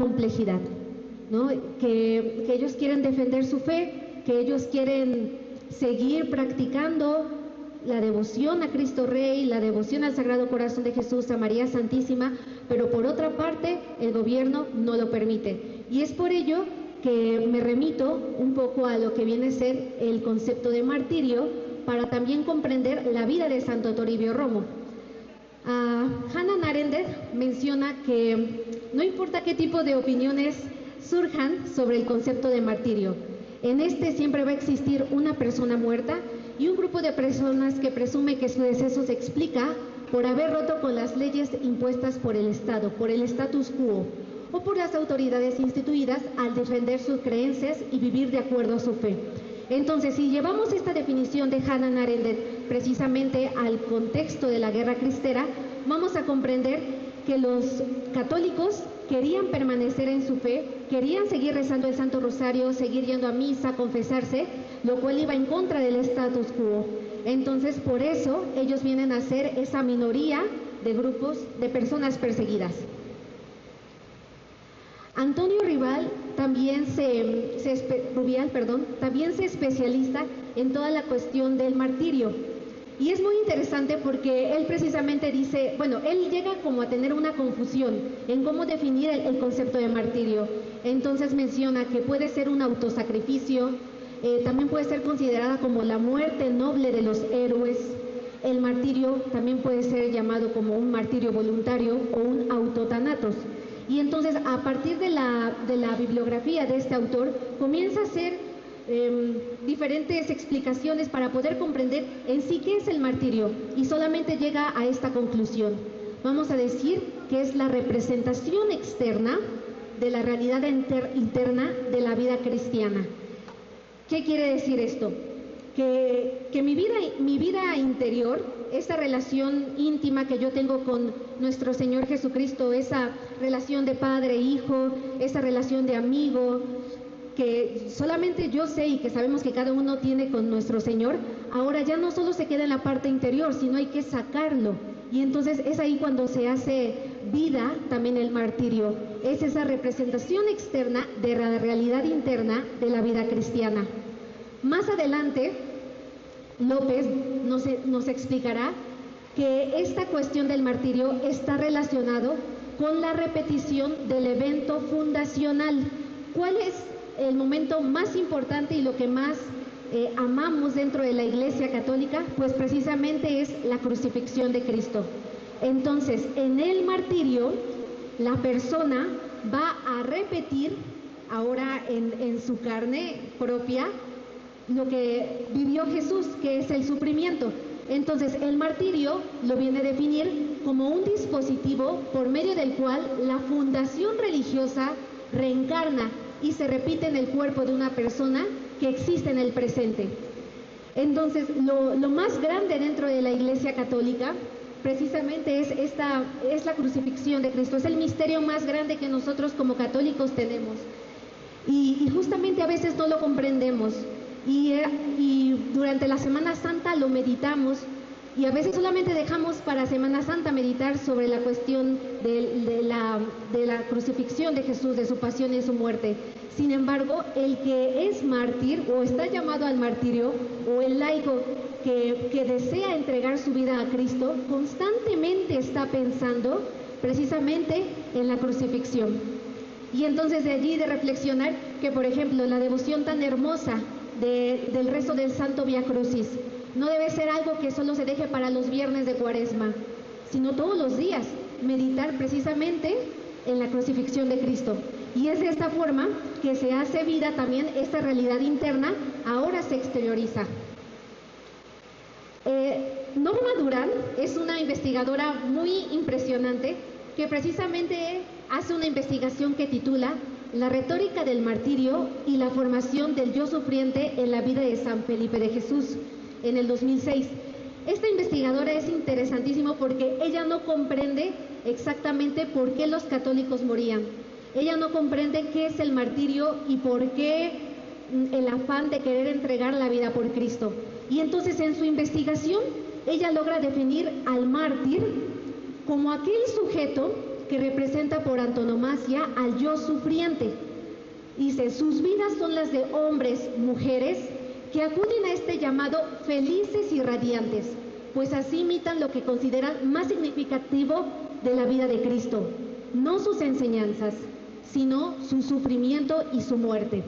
complejidad, ¿no? Que ellos quieren defender su fe, que ellos quieren seguir practicando la devoción a Cristo Rey, la devoción al Sagrado Corazón de Jesús, a María Santísima, pero por otra parte el gobierno no lo permite. Y es por ello que me remito un poco a lo que viene a ser el concepto de martirio, para también comprender la vida de Santo Toribio Romo. Hannah Arendt menciona que no importa qué tipo de opiniones surjan sobre el concepto de martirio, en este siempre va a existir una persona muerta y un grupo de personas que presume que su deceso se explica por haber roto con las leyes impuestas por el Estado, por el status quo, o por las autoridades instituidas al defender sus creencias y vivir de acuerdo a su fe. Entonces, si llevamos esta definición de Hannah Arendt precisamente al contexto de la guerra cristera, vamos a comprender que los católicos querían permanecer en su fe, querían seguir rezando el Santo Rosario, seguir yendo a misa, confesarse, lo cual iba en contra del status quo. Entonces, por eso, ellos vienen a ser esa minoría de grupos de personas perseguidas. Antonio Rubial también se especializa en toda la cuestión del martirio. Y es muy interesante porque él precisamente dice, bueno, él llega como a tener una confusión en cómo definir el concepto de martirio. Entonces menciona que puede ser un autosacrificio, también puede ser considerada como la muerte noble de los héroes. El martirio también puede ser llamado como un martirio voluntario o un autotanatos. Y entonces, a partir de la bibliografía de este autor, comienza a hacer diferentes explicaciones para poder comprender en sí qué es el martirio, y solamente llega a esta conclusión. Vamos a decir que es la representación externa de la realidad interna de la vida cristiana. ¿Qué quiere decir esto? Que mi vida interior, esa relación íntima que yo tengo con nuestro Señor Jesucristo, esa relación de padre e hijo, esa relación de amigo, que solamente yo sé y que sabemos que cada uno tiene con nuestro Señor, ahora ya no solo se queda en la parte interior, sino hay que sacarlo. Y entonces es ahí cuando se hace vida también el martirio. Es esa representación externa de la realidad interna de la vida cristiana. Más adelante, López nos explicará que esta cuestión del martirio está relacionado con la repetición del evento fundacional. ¿Cuál es el momento más importante y lo que más amamos dentro de la Iglesia Católica? Pues precisamente es la crucifixión de Cristo. Entonces, en el martirio, la persona va a repetir ahora en su carne propia lo que vivió Jesús, que es el sufrimiento. Entonces, el martirio lo viene a definir como un dispositivo por medio del cual la fundación religiosa reencarna y se repite en el cuerpo de una persona que existe en el presente. Entonces, lo más grande dentro de la Iglesia Católica precisamente es la crucifixión de Cristo. Es el misterio más grande que nosotros como católicos tenemos. Y justamente a veces no lo comprendemos. Y durante la Semana Santa lo meditamos, y a veces solamente dejamos para Semana Santa meditar sobre la cuestión de la crucifixión de Jesús, de su pasión y su muerte. Sin embargo, el que es mártir o está llamado al martirio, o el laico que desea entregar su vida a Cristo, constantemente está pensando precisamente en la crucifixión. Y entonces de allí de reflexionar que, por ejemplo, la devoción tan hermosa del rezo del Santo Vía Crucis no debe ser algo que solo se deje para los viernes de Cuaresma, sino todos los días meditar precisamente en la crucifixión de Cristo. Y es de esta forma que se hace vida también esta realidad interna, ahora se exterioriza. Norma Durán es una investigadora muy impresionante que precisamente hace una investigación que titula La retórica del martirio y la formación del yo sufriente en la vida de San Felipe de Jesús, en el 2006. Esta investigadora es interesantísimo porque ella no comprende exactamente por qué los católicos morían. Ella no comprende qué es el martirio y por qué el afán de querer entregar la vida por Cristo. Y entonces en su investigación ella logra definir al mártir como aquel sujeto que representa por antonomasia al yo sufriente. Dice, sus vidas son las de hombres, mujeres, que acuden a este llamado felices y radiantes, pues así imitan lo que consideran más significativo de la vida de Cristo, no sus enseñanzas, sino su sufrimiento y su muerte.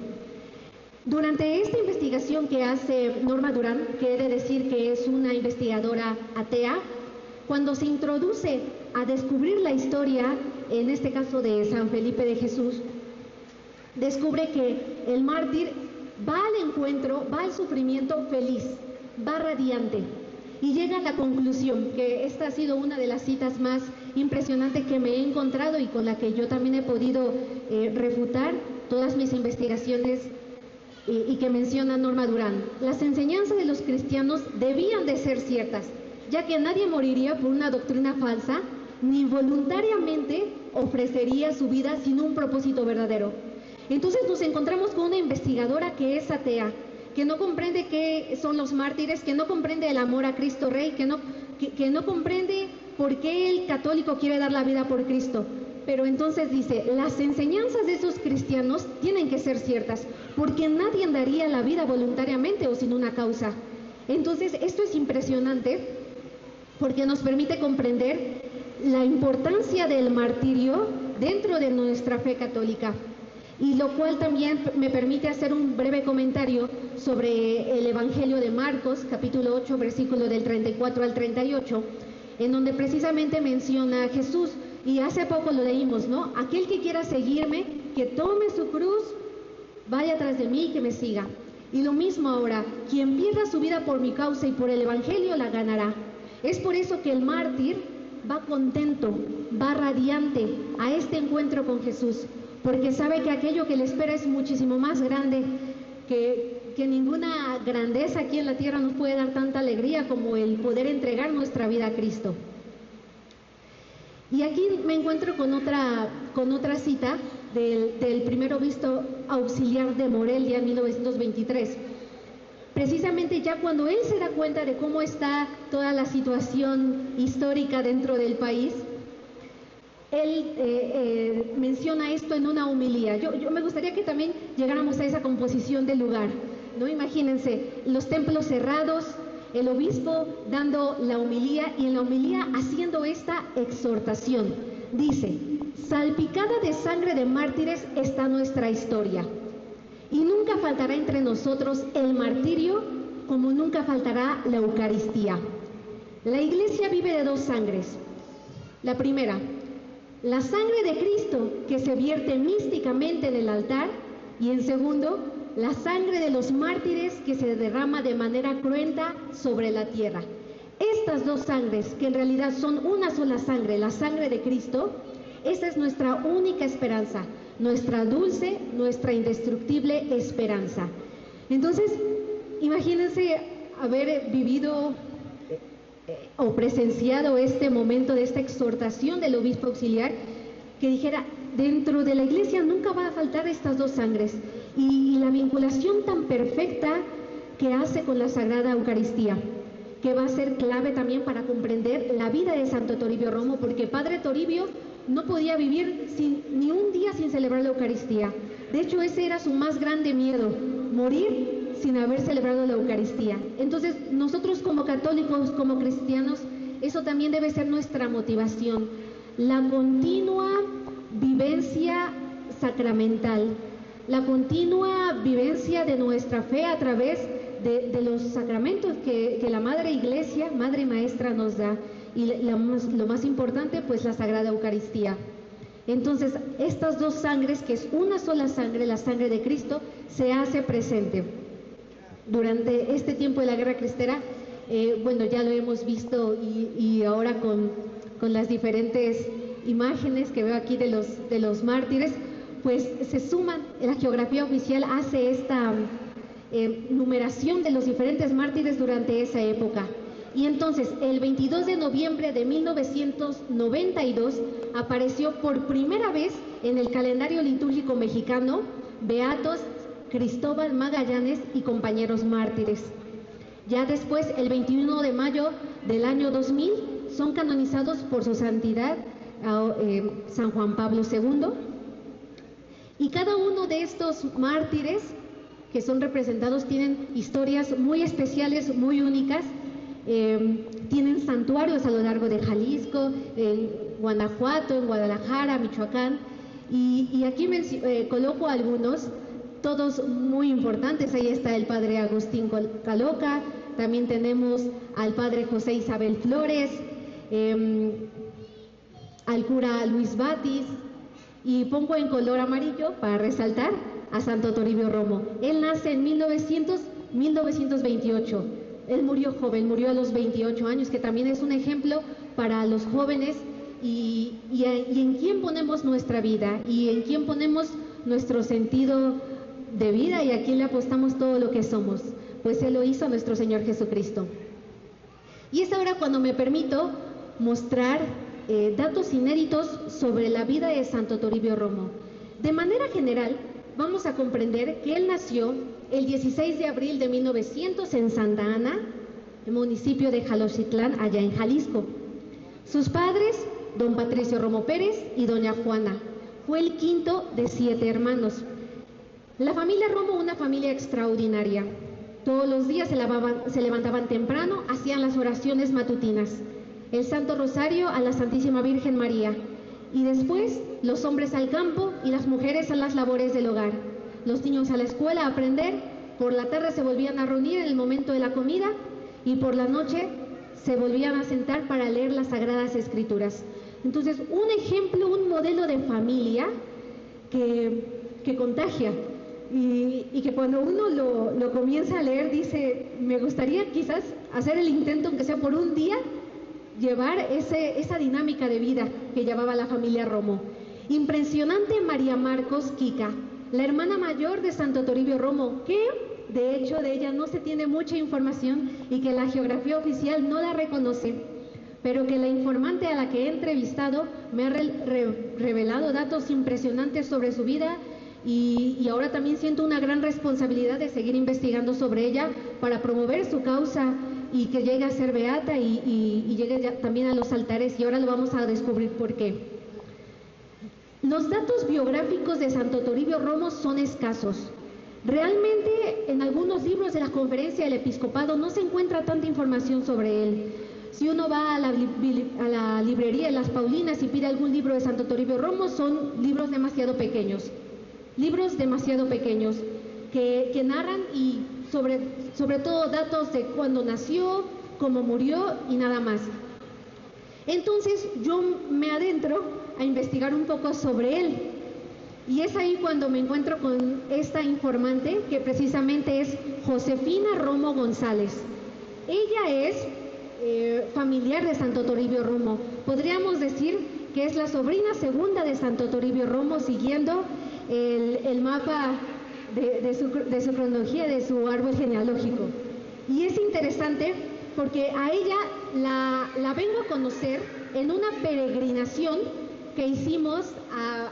Durante esta investigación que hace Norma Durán, que he de decir que es una investigadora atea, cuando se introduce a descubrir la historia, en este caso de San Felipe de Jesús, descubre que el mártir va al encuentro, va al sufrimiento feliz, va radiante, y llega a la conclusión, que esta ha sido una de las citas más impresionantes que me he encontrado y con la que yo también he podido refutar todas mis investigaciones y que menciona Norma Durán. Las enseñanzas de los cristianos debían de ser ciertas, ya que nadie moriría por una doctrina falsa, ni voluntariamente ofrecería su vida sin un propósito verdadero. Entonces nos encontramos con una investigadora que es atea, que no comprende qué son los mártires, que no comprende el amor a Cristo Rey, que no comprende por qué el católico quiere dar la vida por Cristo. Pero entonces dice, las enseñanzas de esos cristianos tienen que ser ciertas, porque nadie daría la vida voluntariamente o sin una causa. Entonces esto es impresionante, porque nos permite comprender la importancia del martirio dentro de nuestra fe católica. Y lo cual también me permite hacer un breve comentario sobre el Evangelio de Marcos, capítulo 8, versículo del 34 al 38, en donde precisamente menciona a Jesús, y hace poco lo leímos, ¿no? Aquel que quiera seguirme, que tome su cruz, vaya tras de mí y que me siga. Y lo mismo ahora, quien pierda su vida por mi causa y por el Evangelio la ganará. Es por eso que el mártir va contento, va radiante a este encuentro con Jesús, porque sabe que aquello que le espera es muchísimo más grande, que ninguna grandeza aquí en la tierra nos puede dar tanta alegría como el poder entregar nuestra vida a Cristo. Y aquí me encuentro con otra cita del primer obispo auxiliar de Morelia en 1923. Precisamente ya cuando él se da cuenta de cómo está toda la situación histórica dentro del país, él menciona esto en una homilía. Yo me gustaría que también llegáramos a esa composición del lugar, ¿no? Imagínense, los templos cerrados, el obispo dando la homilía y en la homilía haciendo esta exhortación. Dice, salpicada de sangre de mártires está nuestra historia, y nunca faltará entre nosotros el martirio, como nunca faltará la Eucaristía. La Iglesia vive de dos sangres. La primera, la sangre de Cristo que se vierte místicamente en el altar, y en segundo, la sangre de los mártires que se derrama de manera cruenta sobre la tierra. Estas dos sangres, que en realidad son una sola sangre, la sangre de Cristo, esa es nuestra única esperanza, nuestra dulce, nuestra indestructible esperanza. Entonces, imagínense haber vivido o presenciado este momento de esta exhortación del obispo auxiliar, que dijera, dentro de la iglesia nunca va a faltar estas dos sangres, y la vinculación tan perfecta que hace con la Sagrada Eucaristía, que va a ser clave también para comprender la vida de Santo Toribio Romo, porque Padre Toribio no podía vivir ni un día sin celebrar la Eucaristía. De hecho, ese era su más grande miedo, morir sin haber celebrado la Eucaristía. Entonces, nosotros como católicos, como cristianos, eso también debe ser nuestra motivación, la continua vivencia sacramental, la continua vivencia de nuestra fe a través de los sacramentos que la Madre Iglesia, Madre y Maestra nos da, y lo más importante, pues la Sagrada Eucaristía. Entonces, estas dos sangres, que es una sola sangre, la sangre de Cristo, se hace presente. Durante este tiempo de la Guerra Cristera, bueno, ya lo hemos visto y ahora con las diferentes imágenes que veo aquí de los mártires, pues se suman, la geografía oficial hace esta numeración de los diferentes mártires durante esa época. Y entonces, el 22 de noviembre de 1992, apareció por primera vez en el calendario litúrgico mexicano, Beatos Cristóbal Magallanes y compañeros mártires. Ya después, el 21 de mayo del año 2000, son canonizados por su santidad San Juan Pablo II. Y cada uno de estos mártires que son representados tienen historias muy especiales, muy únicas. Tienen santuarios a lo largo de Jalisco, en Guanajuato, en Guadalajara, Michoacán. Y aquí coloco algunos, todos muy importantes. Ahí está el padre Agustín Caloca, también tenemos al padre José Isabel Flores, al cura Luis Batis, y pongo en color amarillo para resaltar a Santo Toribio Romo. Él nace en 1928. Él murió joven, murió a los 28 años, que también es un ejemplo para los jóvenes y en quién ponemos nuestra vida y en quién ponemos nuestro sentido de vida y a quién le apostamos todo lo que somos. Pues Él lo hizo, nuestro Señor Jesucristo. Y es ahora cuando me permito mostrar datos inéditos sobre la vida de Santo Toribio Romo. De manera general, vamos a comprender que él nació el 16 de abril de 1900 en Santa Ana, el municipio de Jalochitlán, allá en Jalisco. Sus padres, don Patricio Romo Pérez y doña Juana. Fue el quinto de 7 hermanos. La familia Romo, una familia extraordinaria. Todos los días se levantaban temprano, hacían las oraciones matutinas, el Santo Rosario a la Santísima Virgen María, y después los hombres al campo y las mujeres a las labores del hogar, los niños a la escuela a aprender, por la tarde se volvían a reunir en el momento de la comida y por la noche se volvían a sentar para leer las Sagradas Escrituras. Entonces, un ejemplo, un modelo de familia que contagia y que cuando uno lo comienza a leer dice, me gustaría quizás hacer el intento, aunque sea por un día, llevar esa dinámica de vida que llevaba la familia Romo. Impresionante María Marcos Kika, la hermana mayor de Santo Toribio Romo, que de hecho de ella no se tiene mucha información y que la geografía oficial no la reconoce, pero que la informante a la que he entrevistado me ha revelado datos impresionantes sobre su vida y ahora también siento una gran responsabilidad de seguir investigando sobre ella para promover su causa y que llegue a ser beata y llegue también a los altares, y ahora lo vamos a descubrir por qué. Los datos biográficos de Santo Toribio Romo son escasos. Realmente en algunos libros de la Conferencia del Episcopado no se encuentra tanta información sobre él. Si uno va a la librería de las Paulinas y pide algún libro de Santo Toribio Romo, son libros demasiado pequeños que narran y sobre todo datos de cuándo nació, cómo murió y nada más. Entonces yo me adentro a investigar un poco sobre él y es ahí cuando me encuentro con esta informante que precisamente es Josefina Romo González. Ella es familiar de Santo Toribio Romo. Podríamos decir que es la sobrina segunda de Santo Toribio Romo, siguiendo el mapa de su cronología, de su árbol genealógico. Y es interesante porque a ella la vengo a conocer en una peregrinación que hicimos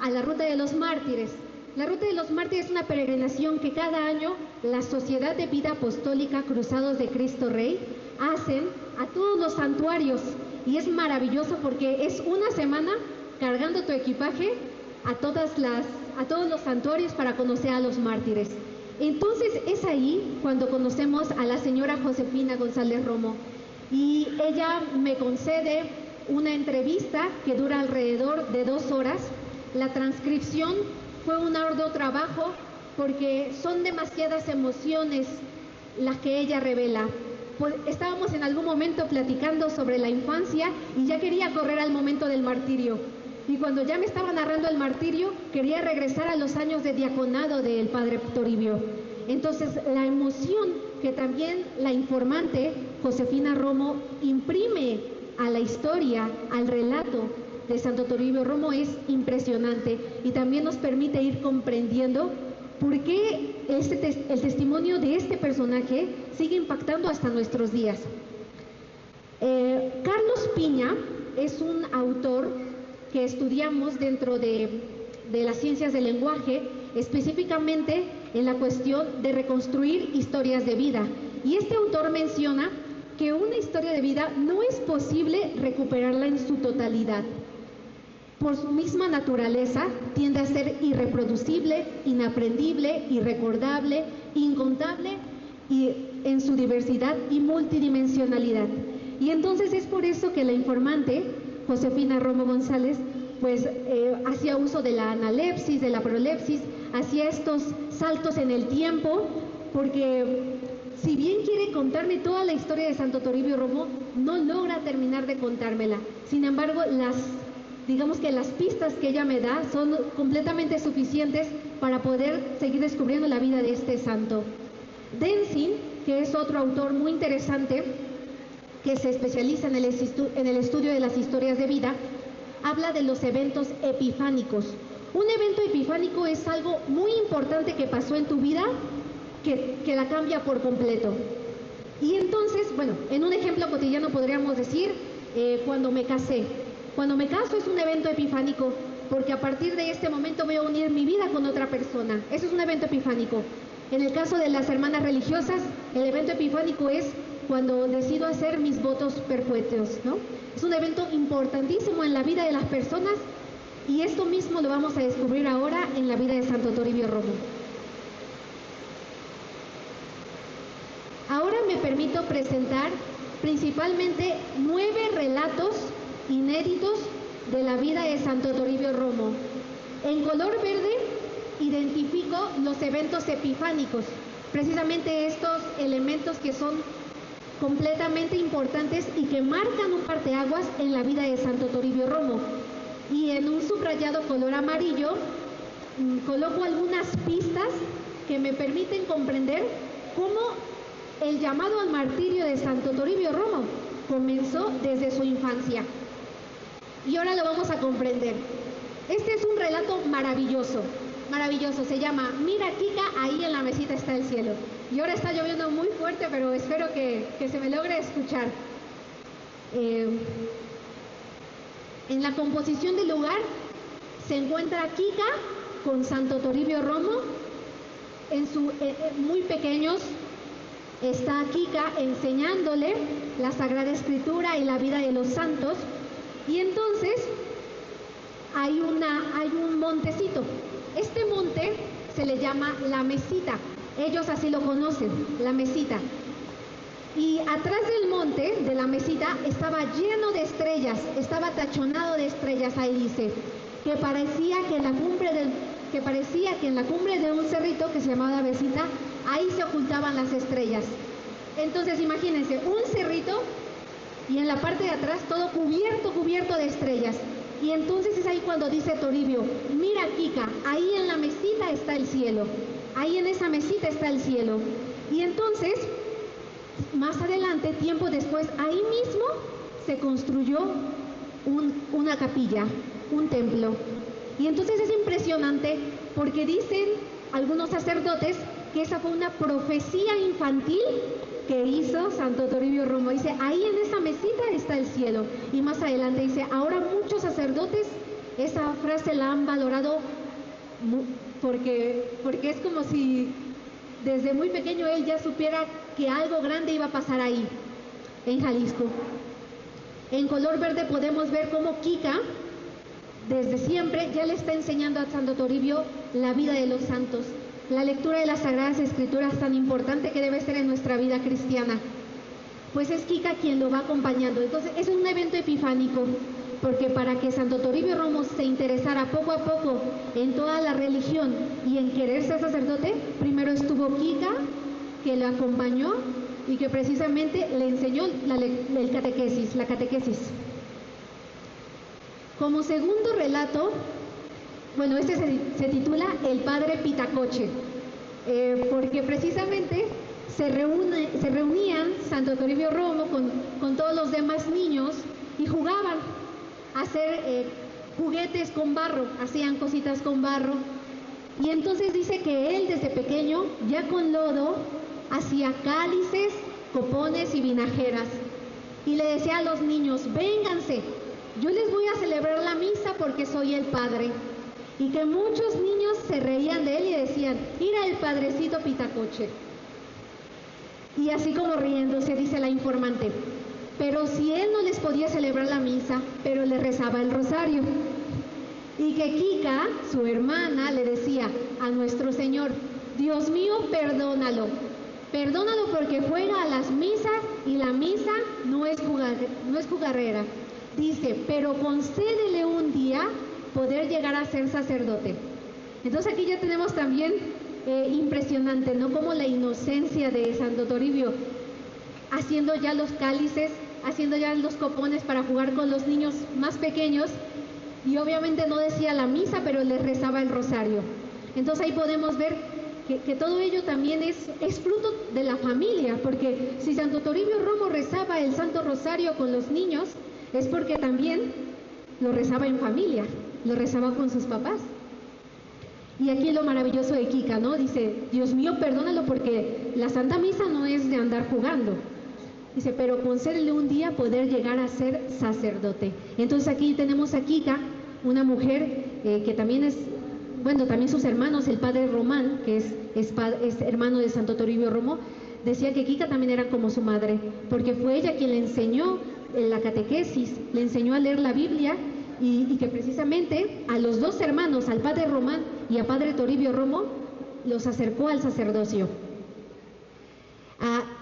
a la Ruta de los Mártires. La Ruta de los Mártires es una peregrinación que cada año la Sociedad de Vida Apostólica Cruzados de Cristo Rey hacen a todos los santuarios, y es maravilloso porque es una semana cargando tu equipaje a todos los santuarios para conocer a los mártires. Entonces es ahí cuando conocemos a la señora Josefina González Romo y ella me concede una entrevista que dura alrededor de 2 horas. La transcripción fue un arduo trabajo porque son demasiadas emociones las que ella revela. Estábamos en algún momento platicando sobre la infancia y ya quería correr al momento del martirio. Y cuando ya me estaba narrando el martirio, quería regresar a los años de diaconado del padre Toribio. Entonces, la emoción que también la informante Josefina Romo imprime a la historia, al relato de Santo Toribio Romo es impresionante y también nos permite ir comprendiendo por qué el testimonio de este personaje sigue impactando hasta nuestros días. Carlos Piña es un autor que estudiamos dentro de las ciencias del lenguaje, específicamente en la cuestión de reconstruir historias de vida. Y este autor menciona que una historia de vida no es posible recuperarla en su totalidad. por su misma naturaleza, tiende a ser irreproducible, inaprendible, irrecordable, incontable y en su diversidad y multidimensionalidad. Y entonces es por eso que la informante, Josefina Romo González, pues hacía uso de la analepsis, de la prolepsis, hacía estos saltos en el tiempo, porque si bien quiere contarme toda la historia de Santo Toribio Romo, no logra terminar de contármela. Sin embargo, digamos que las pistas que ella me da son completamente suficientes para poder seguir descubriendo la vida de este santo. Denzin, que es otro autor muy interesante, que se especializa en el estudio de las historias de vida, habla de los eventos epifánicos. Un evento epifánico es algo muy importante que pasó en tu vida, que la cambia por completo. Y entonces, bueno, en un ejemplo cotidiano podríamos decir, cuando me casé. Cuando me caso es un evento epifánico, porque a partir de este momento voy a unir mi vida con otra persona. Eso es un evento epifánico. En el caso de las hermanas religiosas, el evento epifánico es cuando decido hacer mis votos perpetuos, ¿no? Es un evento importantísimo en la vida de las personas, y esto mismo lo vamos a descubrir ahora en la vida de Santo Toribio Romo. Ahora me permito presentar principalmente 9 relatos inéditos de la vida de Santo Toribio Romo. En color verde identifico los eventos epifánicos, precisamente estos elementos que son completamente importantes y que marcan un parteaguas en la vida de Santo Toribio Romo. Y en un subrayado color amarillo coloco algunas pistas que me permiten comprender cómo el llamado al martirio de Santo Toribio Romo comenzó desde su infancia. Y ahora lo vamos a comprender. Este es un relato maravilloso, maravilloso. Se llama Mira, Kika, ahí en la mesita está el cielo. Y ahora está lloviendo muy fuerte, pero espero que se me logre escuchar. En la composición del lugar se encuentra Kika con Santo Toribio Romo. Muy pequeños, está Kika enseñándole la Sagrada Escritura y la vida de los santos. Y entonces hay un montecito. Este monte se le llama la mesita. Ellos así lo conocen, la mesita. Y atrás del monte, de la mesita, estaba lleno de estrellas, estaba tachonado de estrellas. Ahí dice que parecía que en la cumbre de un cerrito que se llamaba la mesita, ahí se ocultaban las estrellas. Entonces imagínense, un cerrito y en la parte de atrás todo cubierto de estrellas. Y entonces es ahí cuando dice Toribio, mira, Kika, ahí en la mesita está el cielo, ahí en esa mesita está el cielo. Y entonces, más adelante, tiempo después, ahí mismo se construyó una capilla, un templo. Y entonces es impresionante porque dicen algunos sacerdotes que esa fue una profecía infantil que hizo Santo Toribio Romo. Dice, ahí en esa mesita está el cielo. Y más adelante dice, ahora muchos sacerdotes esa frase la han valorado porque es como si desde muy pequeño él ya supiera que algo grande iba a pasar ahí, en Jalisco. En color verde podemos ver cómo Kika, desde siempre, ya le está enseñando a Santo Toribio la vida de los santos, la lectura de las Sagradas Escrituras tan importante que debe ser en nuestra vida cristiana. Pues es Kika quien lo va acompañando. Entonces es un evento epifánico, porque para que Santo Toribio Romo se interesara poco a poco en toda la religión y en querer ser sacerdote, primero estuvo Kika, que lo acompañó y que precisamente le enseñó la catequesis. Como segundo relato, bueno, este se titula El Padre Pitacoche, porque precisamente se reunían Santo Toribio Romo con todos los demás niños y jugaban a hacer juguetes con barro, hacían cositas con barro. Y entonces dice que él desde pequeño, ya con lodo, hacía cálices, copones y vinajeras. Y le decía a los niños, vénganse, yo les voy a celebrar la misa porque soy el Padre. Y que muchos niños se reían de él y decían, mira el padrecito Pitacoche. Y así como riéndose, dice la informante, pero si él no les podía celebrar la misa, pero le rezaba el rosario. Y que Kika, su hermana, le decía a nuestro Señor: Dios mío, perdónalo. Perdónalo porque juega a las misas y la misa no es jugarrera. Dice, pero concédele un día poder llegar a ser sacerdote. Entonces aquí ya tenemos también impresionante, ¿no? Como la inocencia de Santo Toribio, haciendo ya los cálices, haciendo ya los copones para jugar con los niños más pequeños, y obviamente no decía la misa, pero les rezaba el rosario. Entonces ahí podemos ver que todo ello también es fruto de la familia, porque si Santo Toribio Romo rezaba el Santo Rosario con los niños, es porque también lo rezaba en familia, lo rezaba con sus papás. Y aquí lo maravilloso de Kika, ¿no? Dice, Dios mío, perdónalo porque la Santa Misa no es de andar jugando. Dice, pero concédele un día poder llegar a ser sacerdote. Entonces aquí tenemos a Kika, una mujer que también es, bueno, también sus hermanos, el padre Román, que es hermano de Santo Toribio Romo, decía que Kika también era como su madre, porque fue ella quien le enseñó la catequesis, le enseñó a leer la Biblia, y que precisamente a los dos hermanos, al padre Román y a padre Toribio Romo, los acercó al sacerdocio.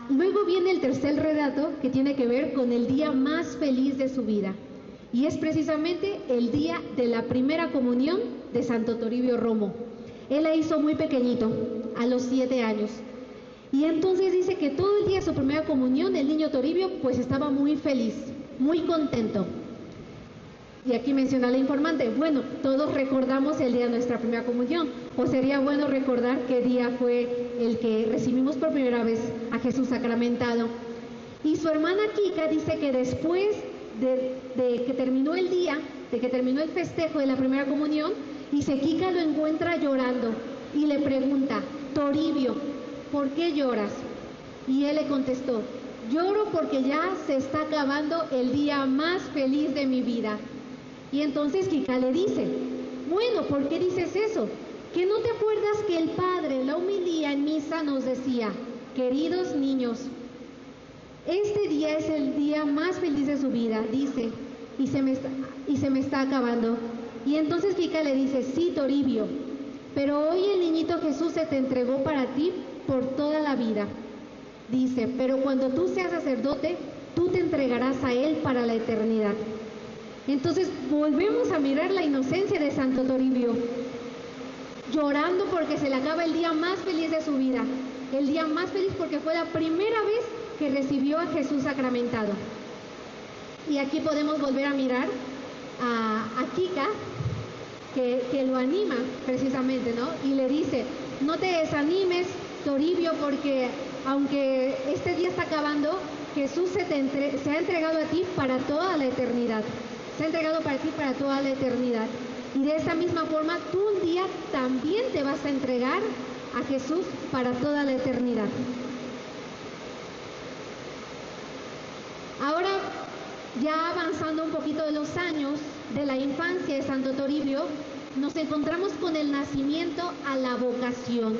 Luego viene el tercer relato, que tiene que ver con el día más feliz de su vida, y es precisamente el día de la primera comunión de Santo Toribio Romo. Él la hizo muy pequeñito, a los 7 años, y entonces dice que todo el día de su primera comunión el niño Toribio pues estaba muy feliz, muy contento. Y aquí menciona la informante, bueno, todos recordamos el día de nuestra primera comunión, o sería bueno recordar qué día fue el que recibimos por primera vez a Jesús sacramentado. Y su hermana Kika dice que después de que terminó el día, de que terminó el festejo de la primera comunión, dice, Kika lo encuentra llorando y le pregunta, Toribio, ¿por qué lloras? Y él le contestó, lloro porque ya se está acabando el día más feliz de mi vida. Y entonces Kika le dice, bueno, ¿por qué dices eso? ¿Que no te acuerdas que el Padre en la homilía en misa nos decía, queridos niños, este día es el día más feliz de su vida, dice, y se me está acabando? Y entonces Kika le dice, sí, Toribio, pero hoy el niñito Jesús se te entregó para ti por toda la vida. Dice, pero cuando tú seas sacerdote, tú te entregarás a Él para la eternidad. Entonces volvemos a mirar la inocencia de Santo Toribio, llorando porque se le acaba el día más feliz de su vida, el día más feliz porque fue la primera vez que recibió a Jesús sacramentado. Y aquí podemos volver a mirar a Kika, que lo anima precisamente, ¿no? Y le dice, no te desanimes, Toribio, porque aunque este día está acabando, Jesús se ha entregado a ti para toda la eternidad. Se ha entregado para ti para toda la eternidad. Y de esa misma forma, tú un día también te vas a entregar a Jesús para toda la eternidad. Ahora, ya avanzando un poquito de los años de la infancia de Santo Toribio, nos encontramos con el nacimiento a la vocación.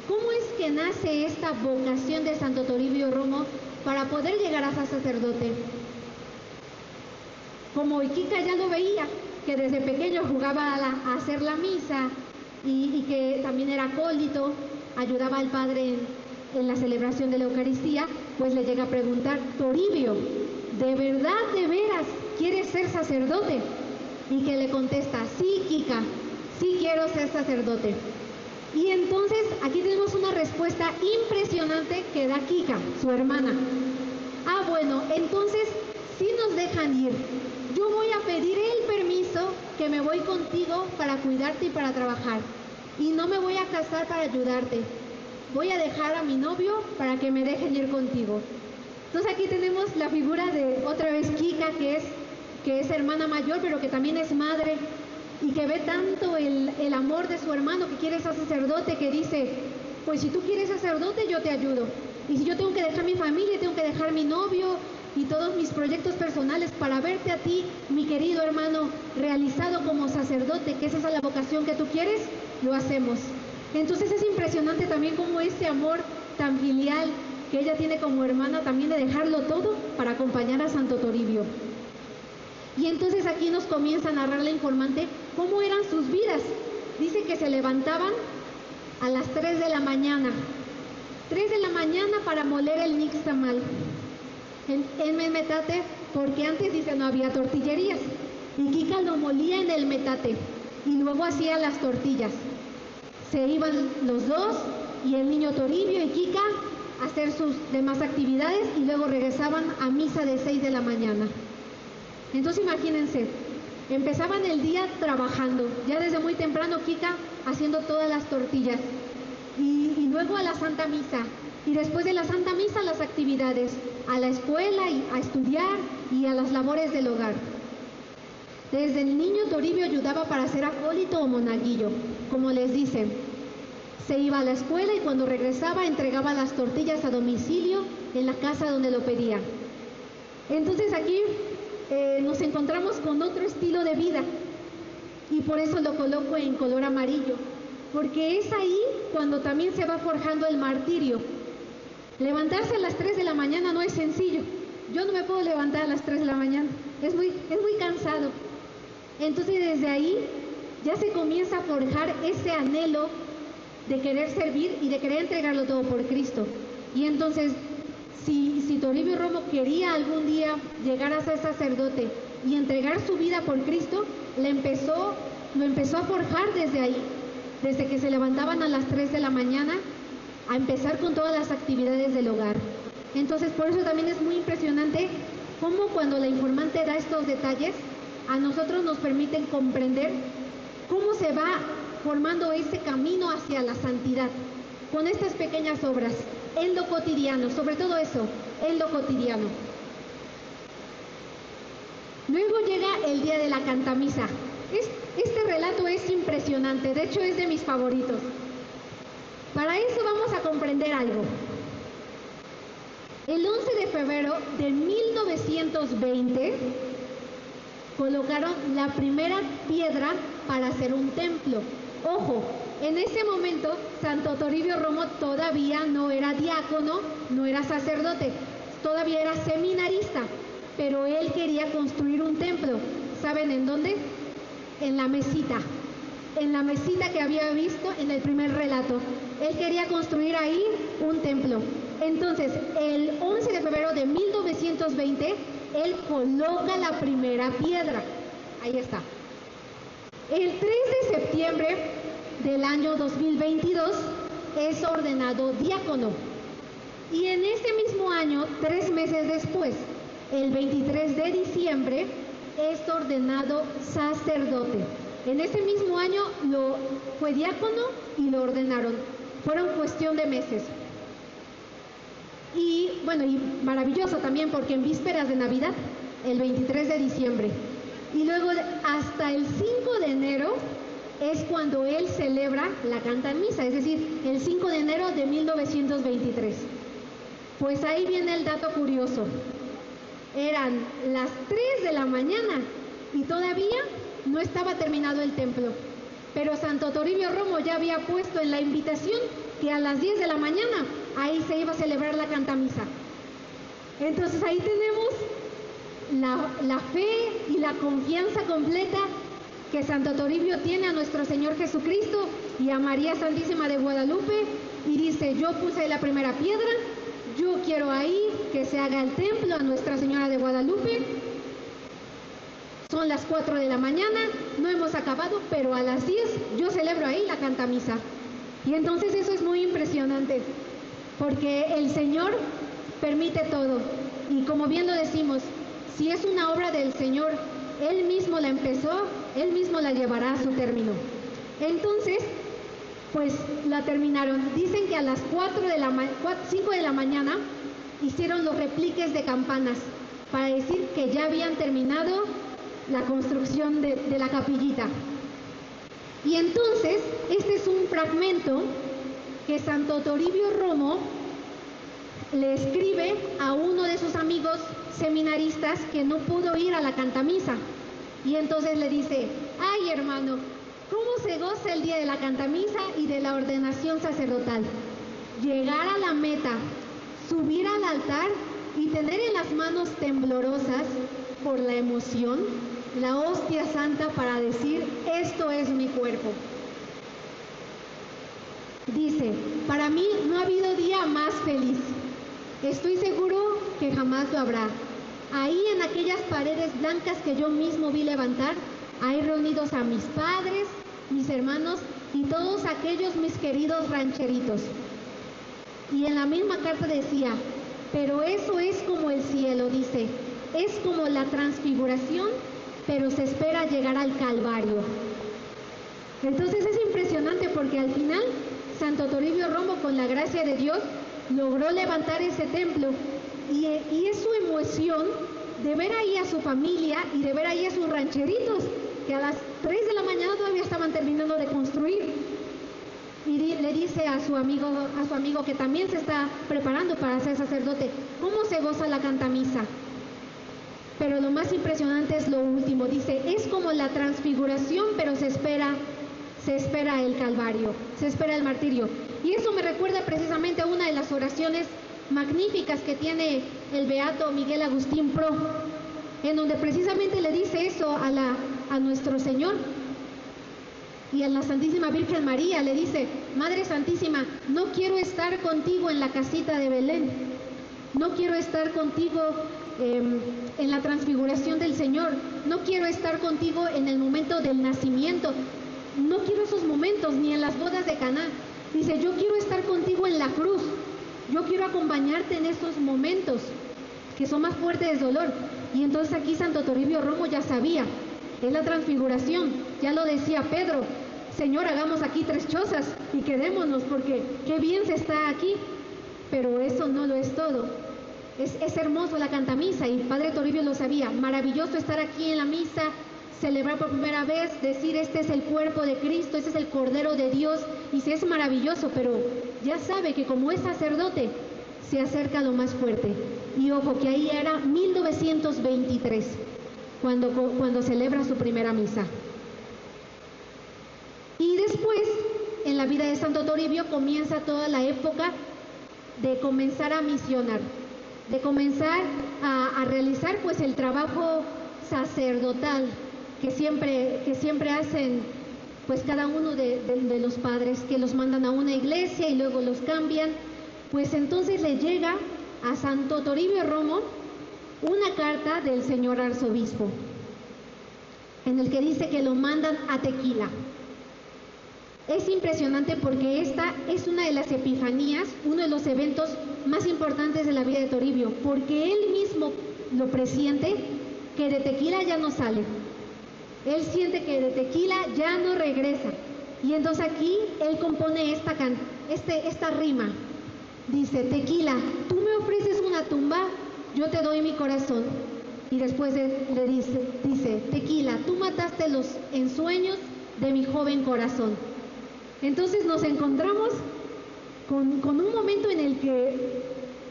¿Cómo es que nace esta vocación de Santo Toribio Romo para poder llegar a ser sacerdote? Como Kika ya lo veía, que desde pequeño jugaba a hacer la misa y que también era acólito, ayudaba al Padre en la celebración de la Eucaristía, pues le llega a preguntar, Toribio, ¿de verdad, de veras, quieres ser sacerdote? Y que le contesta, sí, Kika, sí quiero ser sacerdote. Y entonces aquí tenemos una respuesta impresionante que da Kika, su hermana. Bueno, entonces sí nos dejan ir. Yo voy a pedir el permiso que me voy contigo para cuidarte y para trabajar. Y no me voy a casar para ayudarte. Voy a dejar a mi novio para que me dejen ir contigo. Entonces aquí tenemos la figura de otra vez Kika, que es hermana mayor, pero que también es madre, y que ve tanto el amor de su hermano que quiere ser sacerdote, que dice, pues si tú quieres sacerdote, yo te ayudo. Y si yo tengo que dejar mi familia, tengo que dejar mi novio y todos mis proyectos personales para verte a ti, mi querido hermano, realizado como sacerdote, que esa es la vocación que tú quieres, lo hacemos. Entonces es impresionante también cómo este amor tan filial que ella tiene como hermana, también de dejarlo todo para acompañar a Santo Toribio. Y entonces aquí nos comienza a narrar la informante cómo eran sus vidas. Dice que se levantaban a las 3 de la mañana. 3 de la mañana para moler el nixtamal en el metate, porque antes dice no había tortillerías. Y Kika lo molía en el metate y luego hacía las tortillas. Se iban los dos y el niño Toribio y Kika a hacer sus demás actividades y luego regresaban a misa de 6 de la mañana. Entonces imagínense, empezaban el día trabajando, ya desde muy temprano Kika haciendo todas las tortillas y luego a la Santa Misa y después de la Santa Misa las actividades, a la escuela y a estudiar y a las labores del hogar. Desde el niño Toribio ayudaba para ser acólito o monaguillo, como les dicen. Se iba a la escuela y cuando regresaba entregaba las tortillas a domicilio en la casa donde lo pedía. Entonces aquí nos encontramos con otro estilo de vida y por eso lo coloco en color amarillo, porque es ahí cuando también se va forjando el martirio. Levantarse a las 3 de la mañana no es sencillo. Yo no me puedo levantar a las 3 de la mañana, es muy cansado. Entonces desde ahí ya se comienza a forjar ese anhelo de querer servir y de querer entregarlo todo por Cristo. Y entonces, si Toribio Romo quería algún día llegar a ser sacerdote y entregar su vida por Cristo, lo empezó a forjar desde ahí, desde que se levantaban a las 3 de la mañana, a empezar con todas las actividades del hogar. Entonces, por eso también es muy impresionante cómo cuando la informante da estos detalles, a nosotros nos permiten comprender cómo se va formando ese camino hacia la santidad, con estas pequeñas obras, en lo cotidiano, sobre todo eso, en lo cotidiano. Luego llega el día de la cantamisa. Este relato es impresionante, de hecho es de mis favoritos. Para eso vamos a comprender algo. El 11 de febrero de 1920 colocaron la primera piedra para hacer un templo. Ojo, en ese momento Santo Toribio Romo todavía no era diácono, no era sacerdote, todavía era seminarista, pero él quería construir un templo. ¿Saben en dónde? En la mesita que había visto en el primer relato. Él quería construir ahí un templo. Entonces, el 11 de febrero de 1920, él coloca la primera piedra. Ahí está. El 3 de septiembre del año 2022 es ordenado diácono. Y en ese mismo año, 3 meses después, el 23 de diciembre, es ordenado sacerdote. En ese mismo año fue diácono y lo ordenaron. Fueron cuestión de meses. Y bueno, y maravilloso también porque en vísperas de Navidad, el 23 de diciembre. Y luego hasta el 5 de enero es cuando él celebra la cantamisa, es decir, el 5 de enero de 1923. Pues ahí viene el dato curioso. Eran las 3 de la mañana y todavía no estaba terminado el templo. Pero Santo Toribio Romo ya había puesto en la invitación que a las 10 de la mañana ahí se iba a celebrar la cantamisa. Entonces ahí tenemos la fe y la confianza completa que Santo Toribio tiene a nuestro Señor Jesucristo y a María Santísima de Guadalupe, y dice: yo puse la primera piedra, yo quiero ahí que se haga el templo a Nuestra Señora de Guadalupe. Son las 4 de la mañana, no hemos acabado, pero a las 10 yo celebro ahí la cantamisa. Y entonces eso es muy impresionante, porque el Señor permite todo. Y como bien lo decimos, si es una obra del Señor, Él mismo la empezó, Él mismo la llevará a su término. Entonces, pues la terminaron. Dicen que a las 5 de la mañana hicieron los repliques de campanas para decir que ya habían terminado la construcción de la capillita. Y entonces, este es un fragmento que Santo Toribio Romo le escribe a uno de sus amigos seminaristas que no pudo ir a la cantamisa. Y entonces le dice: ay, hermano, ¿cómo se goza el día de la cantamisa y de la ordenación sacerdotal? Llegar a la meta, subir al altar y tener en las manos temblorosas por la emoción la hostia santa para decir, esto es mi cuerpo. Dice, para mí no ha habido día más feliz. Estoy seguro que jamás lo habrá. Ahí en aquellas paredes blancas que yo mismo vi levantar, hay reunidos a mis padres, mis hermanos y todos aquellos mis queridos rancheritos. Y en la misma carta decía, pero eso es como el cielo, dice, es como la transfiguración, pero se espera llegar al Calvario. Entonces es impresionante porque al final Santo Toribio Romo, con la gracia de Dios, logró levantar ese templo y es su emoción de ver ahí a su familia y de ver ahí a sus rancheritos que a las 3 de la mañana todavía estaban terminando de construir. Y le dice a su amigo que también se está preparando para ser sacerdote, ¿cómo se goza la cantamisa? Pero lo más impresionante es lo último, dice, es como la transfiguración, pero se espera el Calvario, se espera el martirio. Y eso me recuerda precisamente a una de las oraciones magníficas que tiene el beato Miguel Agustín Pro, en donde precisamente le dice eso a nuestro Señor. Y a la Santísima Virgen María le dice, Madre Santísima, no quiero estar contigo en la casita de Belén, no quiero estar contigo en la transfiguración del Señor, no quiero estar contigo en el momento del nacimiento, no quiero esos momentos, ni en las bodas de Caná. Dice, yo quiero estar contigo en la cruz, yo quiero acompañarte en esos momentos que son más fuertes de dolor. Y entonces aquí Santo Toribio Romo ya sabía, es la transfiguración, ya lo decía Pedro, Señor, hagamos aquí 3 chozas y quedémonos porque qué bien se está aquí, pero eso no lo es todo. Es hermoso la cantamisa y Padre Toribio lo sabía, maravilloso estar aquí en la misa, celebrar por primera vez, decir este es el cuerpo de Cristo, este es el Cordero de Dios, y sí es maravilloso, pero ya sabe que como es sacerdote, se acerca a lo más fuerte. Y ojo, que ahí era 1923, cuando celebra su primera misa. Y después, en la vida de Santo Toribio, comienza toda la época de comenzar a misionar, de comenzar a realizar pues el trabajo sacerdotal que siempre hacen pues cada uno de los padres, que los mandan a una iglesia y luego los cambian. Pues entonces le llega a Santo Toribio Romo una carta del señor arzobispo, en el que dice que lo mandan a Tequila. Es impresionante porque esta es una de las epifanías, uno de los eventos más importantes de la vida de Toribio, porque él mismo lo presiente que de Tequila ya no sale. Él siente que de Tequila ya no regresa. Y entonces aquí él compone esta rima. Dice, Tequila, tú me ofreces una tumba, yo te doy mi corazón. Y después le dice, Tequila, tú mataste los ensueños de mi joven corazón. Entonces nos encontramos con un momento en el que,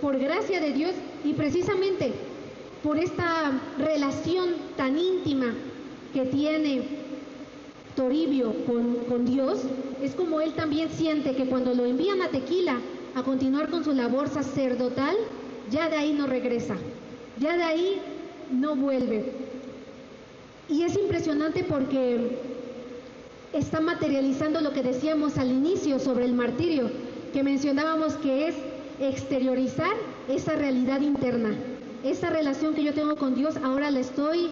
por gracia de Dios y precisamente por esta relación tan íntima que tiene Toribio con Dios, es como él también siente que cuando lo envían a Tequila a continuar con su labor sacerdotal, ya de ahí no regresa, ya de ahí no vuelve. Y es impresionante porque está materializando lo que decíamos al inicio sobre el martirio, que mencionábamos que es exteriorizar esa realidad interna, esa relación que yo tengo con Dios, ahora la estoy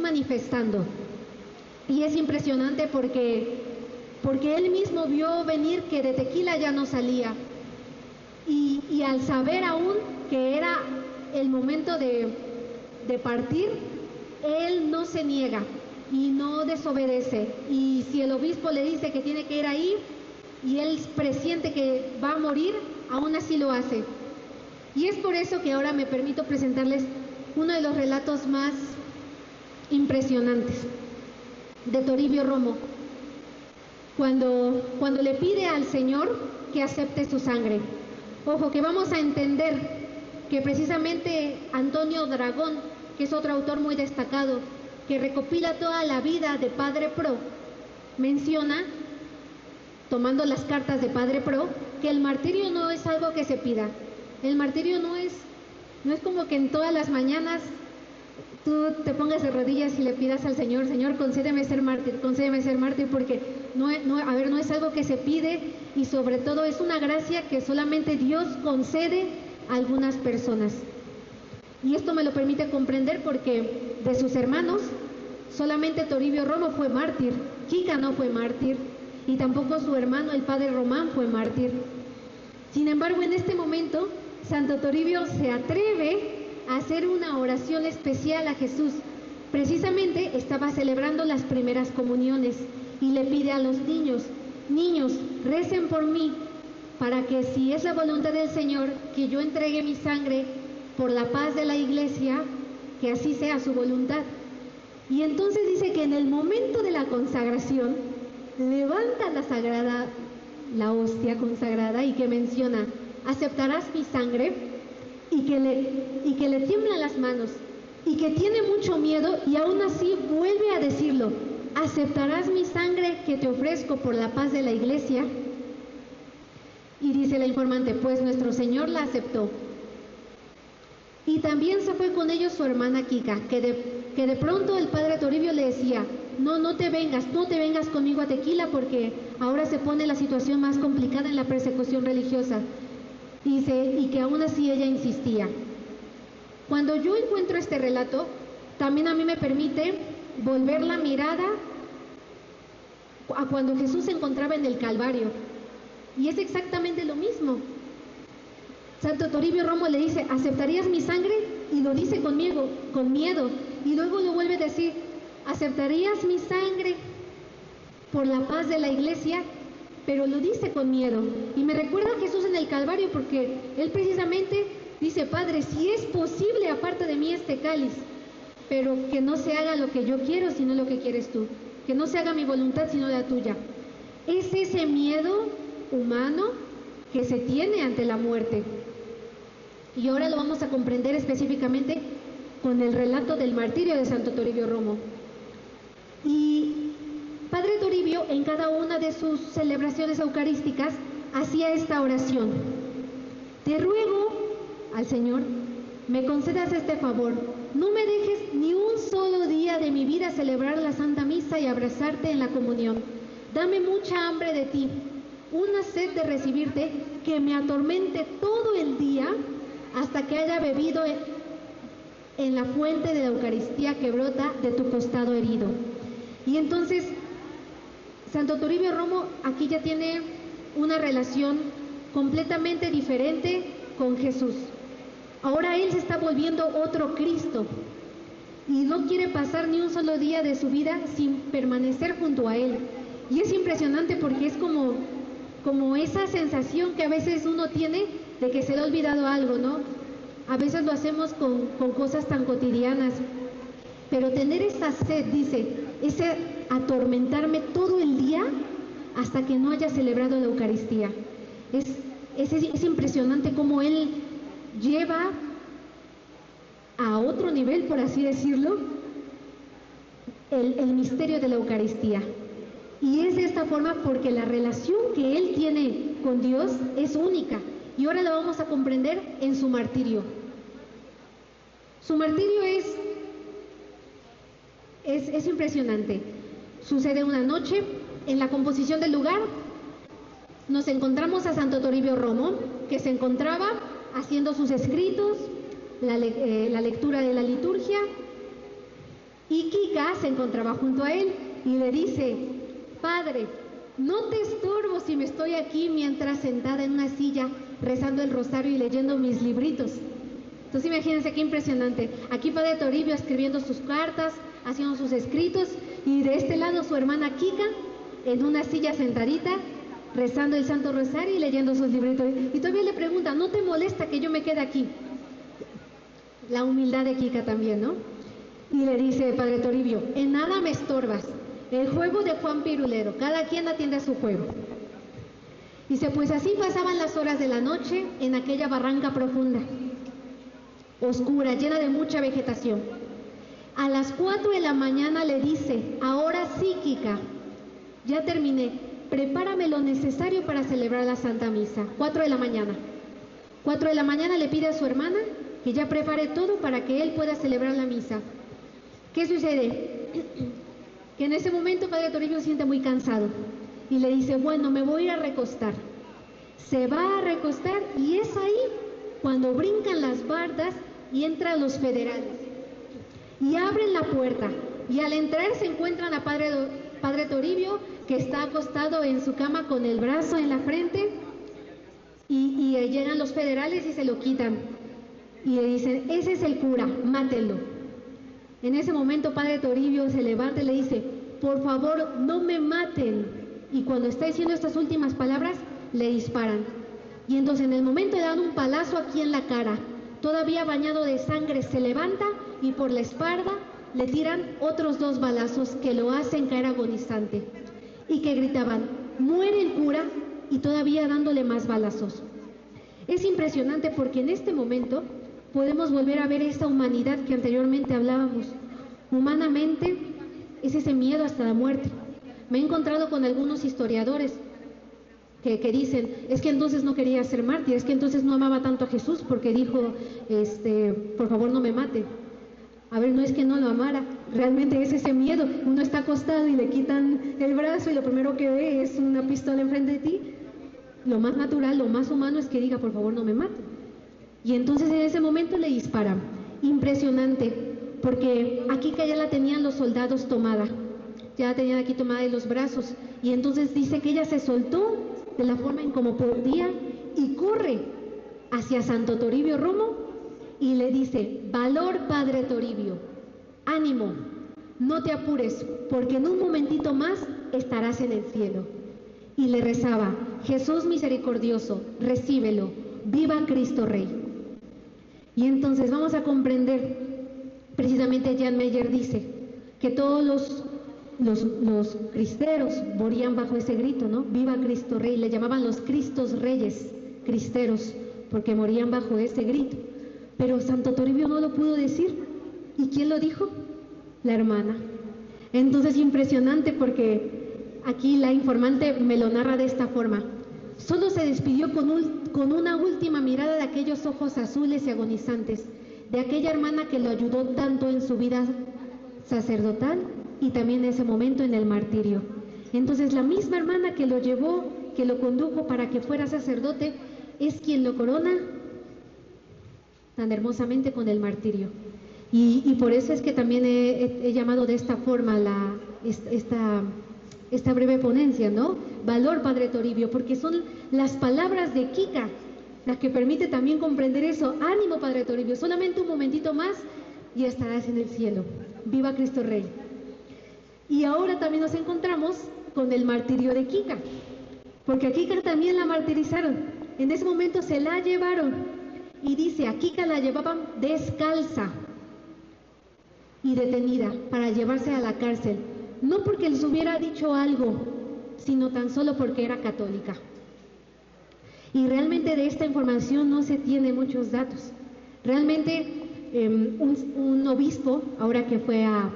manifestando. Y es impresionante porque él mismo vio venir que de Tequila ya no salía, y al saber aún que era el momento de partir, él no se niega y no desobedece. Y si el obispo le dice que tiene que ir ahí y él presiente que va a morir, aún así lo hace. Y es por eso que ahora me permito presentarles uno de los relatos más impresionantes de Toribio Romo, cuando le pide al Señor que acepte su sangre. Ojo, que vamos a entender que precisamente Antonio Dragón, que es otro autor muy destacado, que recopila toda la vida de Padre Pro, menciona, tomando las cartas de Padre Pro, que el martirio no es algo que se pida. El martirio no es como que en todas las mañanas tú te pongas de rodillas y le pidas al Señor, Señor, concédeme ser mártir, porque no es algo que se pide, y sobre todo es una gracia que solamente Dios concede a algunas personas. Y esto me lo permite comprender porque de sus hermanos, solamente Toribio Romo fue mártir, Kika no fue mártir, y tampoco su hermano, el padre Román, fue mártir. Sin embargo, en este momento, Santo Toribio se atreve a hacer una oración especial a Jesús. Precisamente estaba celebrando las primeras comuniones y le pide a los niños, recen por mí, para que si es la voluntad del Señor, que yo entregue mi sangre por la paz de la iglesia, que así sea su voluntad. Y entonces dice que en el momento de la consagración, levanta la hostia consagrada y que menciona, aceptarás mi sangre, y que le tiemblan las manos, y que tiene mucho miedo, y aún así vuelve a decirlo, aceptarás mi sangre que te ofrezco por la paz de la iglesia. Y dice la informante, pues nuestro Señor la aceptó. Y también se fue con ellos su hermana Kika, que de pronto el padre Toribio le decía, no te vengas conmigo a Tequila, porque ahora se pone la situación más complicada en la persecución religiosa. Y que aún así ella insistía. Cuando yo encuentro este relato, también a mí me permite volver la mirada a cuando Jesús se encontraba en el Calvario. Y es exactamente lo mismo. Santo Toribio Romo le dice, ¿aceptarías mi sangre? Y lo dice con miedo. Y luego lo vuelve a decir, ¿aceptarías mi sangre por la paz de la iglesia? Pero lo dice con miedo. Y me recuerda a Jesús en el Calvario, porque él precisamente dice, Padre, si es posible, aparta de mí este cáliz, pero que no se haga lo que yo quiero, sino lo que quieres tú. Que no se haga mi voluntad, sino la tuya. Es ese miedo humano que se tiene ante la muerte. Y ahora lo vamos a comprender específicamente con el relato del martirio de Santo Toribio Romo. Y Padre Toribio, en cada una de sus celebraciones eucarísticas, hacía esta oración. Te ruego al Señor, me concedas este favor. No me dejes ni un solo día de mi vida celebrar la Santa Misa y abrazarte en la comunión. Dame mucha hambre de ti, una sed de recibirte que me atormente todo el día hasta que haya bebido en la fuente de la Eucaristía que brota de tu costado herido. Y entonces Santo Toribio Romo aquí ya tiene una relación completamente diferente con Jesús. Ahora él se está volviendo otro Cristo y no quiere pasar ni un solo día de su vida sin permanecer junto a él. Y es impresionante porque es como esa sensación que a veces uno tiene de que se le ha olvidado algo, ¿no? A veces lo hacemos con cosas tan cotidianas, pero tener esa sed, dice, ese atormentarme todo el día hasta que no haya celebrado la Eucaristía. Es impresionante cómo él lleva a otro nivel, por así decirlo, el misterio de la Eucaristía. Y es de esta forma porque la relación que él tiene con Dios es única. Y ahora la vamos a comprender en su martirio. Su martirio es impresionante. Sucede una noche, en la composición del lugar, nos encontramos a Santo Toribio Romo, que se encontraba haciendo sus escritos, la lectura de la liturgia, y Kika se encontraba junto a él y le dice, Padre, no te estorbo si me estoy aquí mientras sentada en una silla rezando el rosario y leyendo mis libritos. Entonces imagínense qué impresionante. Aquí Padre Toribio escribiendo sus cartas, haciendo sus escritos, y de este lado su hermana Kika en una silla sentadita rezando el Santo Rosario y leyendo sus libritos. Y todavía le pregunta, ¿no te molesta que yo me quede aquí? La humildad de Kika también, ¿no? Y le dice Padre Toribio, en nada me estorbas. El juego de Juan Pirulero, cada quien atiende a su juego. Dice, pues así pasaban las horas de la noche en aquella barranca profunda, oscura, llena de mucha vegetación. A las 4 de la mañana le dice, ahora sí, Kika, ya terminé, prepárame lo necesario para celebrar la Santa Misa. 4 de la mañana. 4 de la mañana le pide a su hermana que ya prepare todo para que él pueda celebrar la misa. ¿Qué sucede? Que en ese momento Padre Toribio se siente muy cansado y le dice, bueno, me voy a ir a recostar. Se va a recostar y es ahí cuando brincan las bardas y entran los federales. Y abren la puerta y al entrar se encuentran a Padre Toribio, que está acostado en su cama con el brazo en la frente, y llegan los federales y se lo quitan. Y le dicen, ese es el cura, mátenlo. En ese momento Padre Toribio se levanta y le dice, por favor, no me maten. Y cuando está diciendo estas últimas palabras, le disparan. Y entonces en el momento le dan un palazo aquí en la cara. Todavía bañado de sangre, se levanta y por la espalda le tiran otros 2 balazos que lo hacen caer agonizante. Y que gritaban, muere el cura, y todavía dándole más balazos. Es impresionante porque en este momento podemos volver a ver esa humanidad que anteriormente hablábamos. Humanamente es ese miedo hasta la muerte. Me he encontrado con algunos historiadores que dicen, es que entonces no quería ser mártir, es que entonces no amaba tanto a Jesús porque dijo, por favor no me mate. A ver, no es que no lo amara, realmente es ese miedo. Uno está acostado y le quitan el brazo y lo primero que ve es una pistola enfrente de ti. Lo más natural, lo más humano es que diga, por favor no me mate. Y entonces en ese momento le disparan. Impresionante, porque aquí que ya la tenían los soldados tomada, ya la tenían aquí tomada de los brazos, y entonces dice que ella se soltó de la forma en como podía y corre hacia Santo Toribio Romo y le dice, valor Padre Toribio, ánimo, no te apures, porque en un momentito más estarás en el cielo. Y le rezaba, Jesús misericordioso, recíbelo, viva Cristo Rey. Y entonces vamos a comprender, precisamente Jan Meyer dice, que todos los cristeros morían bajo ese grito, ¿no? Viva Cristo Rey, le llamaban los Cristos Reyes, cristeros, porque morían bajo ese grito. Pero Santo Toribio no lo pudo decir. ¿Y quién lo dijo? La hermana. Entonces impresionante porque aquí la informante me lo narra de esta forma. Solo se despidió con una última mirada de aquellos ojos azules y agonizantes, de aquella hermana que lo ayudó tanto en su vida sacerdotal y también en ese momento en el martirio. Entonces la misma hermana que lo llevó, que lo condujo para que fuera sacerdote, es quien lo corona tan hermosamente con el martirio. Y por eso es que también he llamado de esta forma esta breve ponencia, ¿no? Valor Padre Toribio, porque son las palabras de Kika las que permite también comprender eso. Ánimo Padre Toribio, solamente un momentito más y estarás en el cielo. Viva Cristo Rey. Y ahora también nos encontramos con el martirio de Kika, porque a Kika también la martirizaron. En ese momento se la llevaron y dice, a Kika la llevaban descalza y detenida para llevarse a la cárcel. No porque les hubiera dicho algo, sino tan solo porque era católica. Y realmente de esta información no se tiene muchos datos. Realmente un obispo, ahora que fue a